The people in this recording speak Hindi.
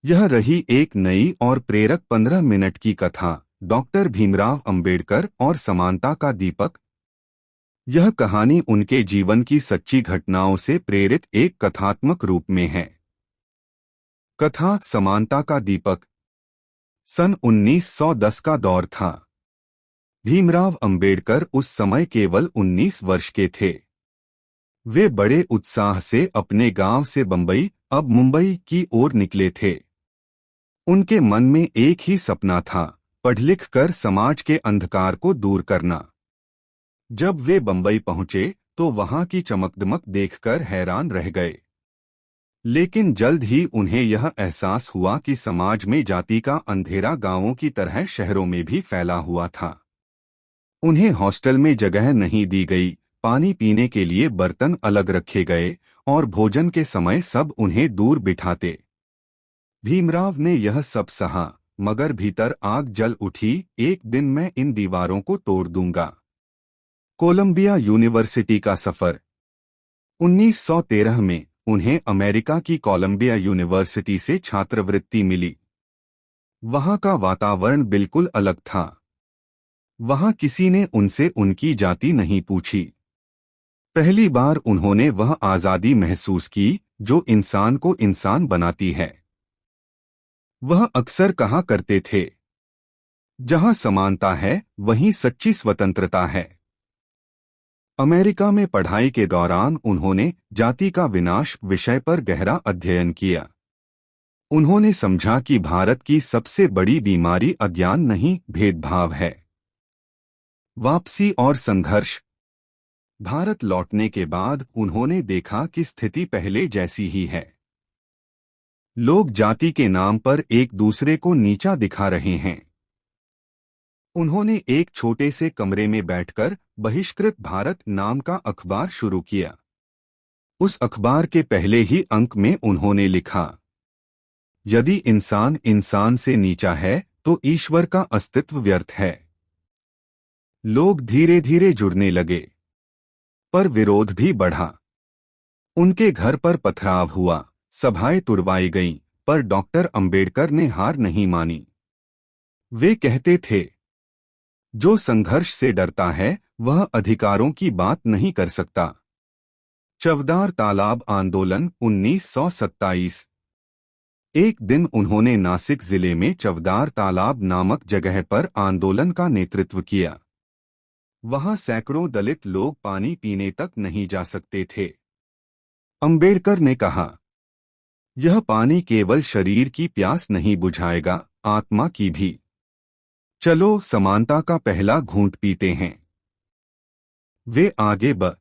यह रही एक नई और प्रेरक 15 मिनट की कथा, डॉक्टर भीमराव अंबेडकर और समानता का दीपक। यह कहानी उनके जीवन की सच्ची घटनाओं से प्रेरित एक कथात्मक रूप में है। कथा समानता का दीपक। सन 1910 का दौर था। भीमराव अंबेडकर उस समय केवल 19 वर्ष के थे। वे बड़े उत्साह से अपने गांव से बंबई, अब मुंबई की ओर निकले थे। उनके मन में एक ही सपना था, पढ़ लिख कर समाज के अंधकार को दूर करना। जब वे बंबई पहुंचे तो वहां की चमकदमक देखकर हैरान रह गए। लेकिन जल्द ही उन्हें यह एहसास हुआ कि समाज में जाति का अंधेरा गांवों की तरह शहरों में भी फैला हुआ था। उन्हें हॉस्टल में जगह नहीं दी गई, पानी पीने के लिए बर्तन अलग रखे गए और भोजन के समय सब उन्हें दूर बिठाते। भीमराव ने यह सब सहा, मगर भीतर आग जल उठी। एक दिन मैं इन दीवारों को तोड़ दूंगा। कोलंबिया यूनिवर्सिटी का सफर। 1913 में उन्हें अमेरिका की कोलंबिया यूनिवर्सिटी से छात्रवृत्ति मिली। वहां का वातावरण बिल्कुल अलग था। वहां किसी ने उनसे उनकी जाति नहीं पूछी। पहली बार उन्होंने वह आजादी महसूस की जो इंसान को इंसान बनाती है। वह अक्सर कहा करते थे, जहां समानता है वहीं सच्ची स्वतंत्रता है। अमेरिका में पढ़ाई के दौरान उन्होंने जाति का विनाश विषय पर गहरा अध्ययन किया। उन्होंने समझा कि भारत की सबसे बड़ी बीमारी अज्ञान नहीं, भेदभाव है। वापसी और संघर्ष। भारत लौटने के बाद उन्होंने देखा कि स्थिति पहले जैसी ही है। लोग जाति के नाम पर एक दूसरे को नीचा दिखा रहे हैं। उन्होंने एक छोटे से कमरे में बैठकर बहिष्कृत भारत नाम का अखबार शुरू किया। उस अखबार के पहले ही अंक में उन्होंने लिखा, यदि इंसान इंसान से नीचा है तो ईश्वर का अस्तित्व व्यर्थ है। लोग धीरे धीरे जुड़ने लगे, पर विरोध भी बढ़ा। उनके घर पर पथराव हुआ, सभाएं तुड़वाई गईं, पर डॉक्टर अंबेडकर ने हार नहीं मानी। वे कहते थे, जो संघर्ष से डरता है वह अधिकारों की बात नहीं कर सकता। चवदार तालाब आंदोलन 1927। एक दिन उन्होंने नासिक जिले में चवदार तालाब नामक जगह पर आंदोलन का नेतृत्व किया। वहां सैकड़ों दलित लोग पानी पीने तक नहीं जा सकते थे। अंबेडकर ने कहा, यह पानी केवल शरीर की प्यास नहीं बुझाएगा, आत्मा की भी। चलो समानता का पहला घूंट पीते हैं। वे आगे बढ़